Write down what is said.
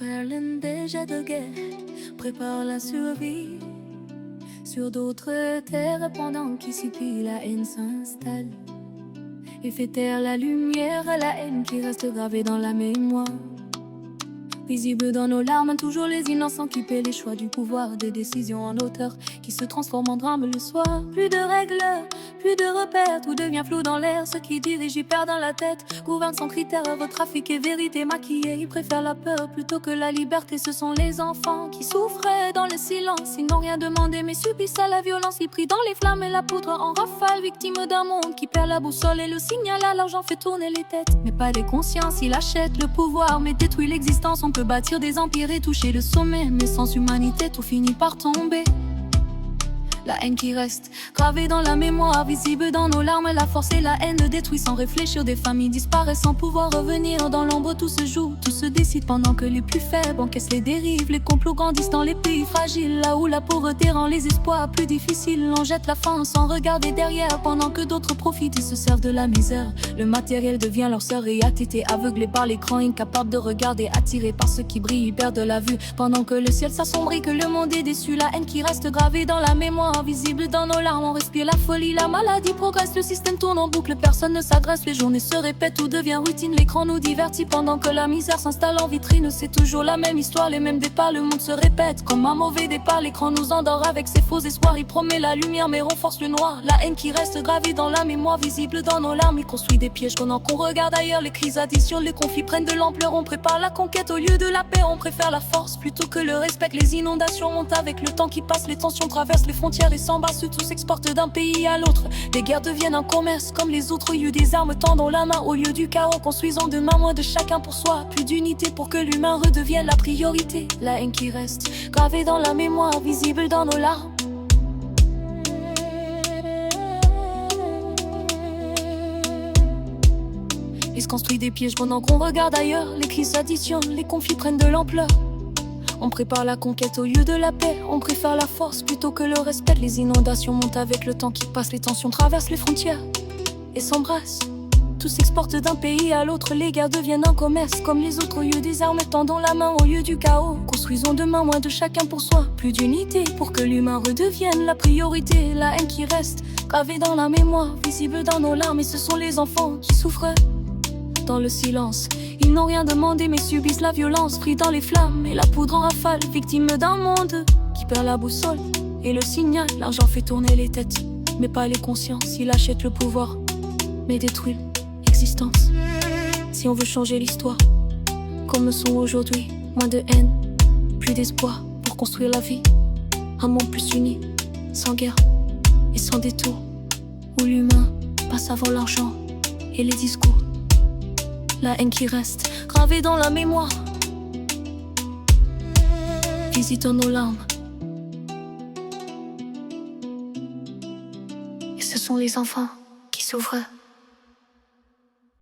parlent déjà de guerre, prépare la survie sur d'autres terres pendant qu'ici puis la haine s'installe et fait taire la lumière, la haine qui reste gravée dans la mémoire. Visible dans nos larmes, toujours les innocents qui paient les choix du pouvoir, des décisions en hauteur qui se transforment en drame le soir. Plus de règles, plus de repères, tout devient flou dans l'air. Ceux qui dirigent y perdent dans la tête, gouvernent sans critères, trafic et vérité maquillée. Ils préfèrent la peur plutôt que la liberté. Ce sont les enfants qui souffrent dans le silence. Ils n'ont rien demandé mais subissent à la violence. Ils prient dans les flammes et la poudre en rafale, victimes d'un monde qui perd la boussole et le signal à l'argent fait tourner les têtes. Mais pas des consciences, il achète le pouvoir mais détruit l'existence. On peut bâtir des empires et toucher le sommet, mais sans humanité tout finit par tomber. La haine qui reste gravée dans la mémoire, visible dans nos larmes, la force et la haine détruit sans réfléchir. Des familles disparaissent sans pouvoir revenir. Dans l'ombre tout se joue, tout se décide pendant que les plus faibles encaissent les dérives. Les complots grandissent dans les pays fragiles, là où la pauvreté rend les espoirs plus difficiles. On jette la faim sans regarder derrière, pendant que d'autres profitent et se servent de la misère. Le matériel devient leur sœur et attété, aveuglé par l'écran, incapable de regarder, attiré par ceux qui brillent, ils perdent la vue. Pendant que le ciel s'assombrit, que le monde est déçu, la haine qui reste gravée dans la mémoire. Visible dans nos larmes, on respire la folie, la maladie progresse, le système tourne en boucle, personne ne s'adresse, les journées se répètent, tout devient routine, l'écran nous divertit pendant que la misère s'installe en vitrine. C'est toujours la même histoire, les mêmes départs, le monde se répète comme un mauvais départ. L'écran nous endort avec ses faux espoirs, il promet la lumière mais renforce le noir. La haine qui reste gravée dans la mémoire, visible dans nos larmes, il construit des pièges pendant qu'on regarde ailleurs. Les crises additionnent, les conflits prennent de l'ampleur, on prépare la conquête au lieu de la paix, on préfère la force plutôt que le respect. Les inondations montent avec le temps qui passe, les tensions traversent les frontières et s'embassent, tout s'exporte d'un pays à l'autre. Les guerres deviennent un commerce comme les autres, au lieu des armes tendons la main au lieu du chaos, construisons demain moins de chacun pour soi, plus d'unité pour que l'humain redevienne la priorité. La haine qui reste gravée dans la mémoire, visible dans nos larmes. Il se construit des pièges pendant qu'on regarde ailleurs, les crises additionnent, les conflits prennent de l'ampleur. On prépare la conquête au lieu de la paix, on préfère la force plutôt que le respect. Les inondations montent avec le temps qui passe, les tensions traversent les frontières et s'embrassent. Tout s'exporte d'un pays à l'autre, les guerres deviennent un commerce comme les autres, au lieu des armes tendons la main au lieu du chaos. Construisons demain moins de chacun pour soi, plus d'unité pour que l'humain redevienne la priorité. La haine qui reste gravée dans la mémoire, visible dans nos larmes, et ce sont les enfants qui souffrent dans le silence. Ils n'ont rien demandé mais subissent la violence, pris dans les flammes et la poudre en rafale, victimes d'un monde qui perd la boussole et le signal. L'argent fait tourner les têtes mais pas les consciences, il achète le pouvoir mais détruit l'existence. Si on veut changer l'histoire comme le sont aujourd'hui, moins de haine, plus d'espoir pour construire la vie. Un monde plus uni, sans guerre et sans détour, où l'humain passe avant l'argent et les discours. La haine qui reste gravée dans la mémoire, visitant nos larmes. Et ce sont les enfants qui souffrent.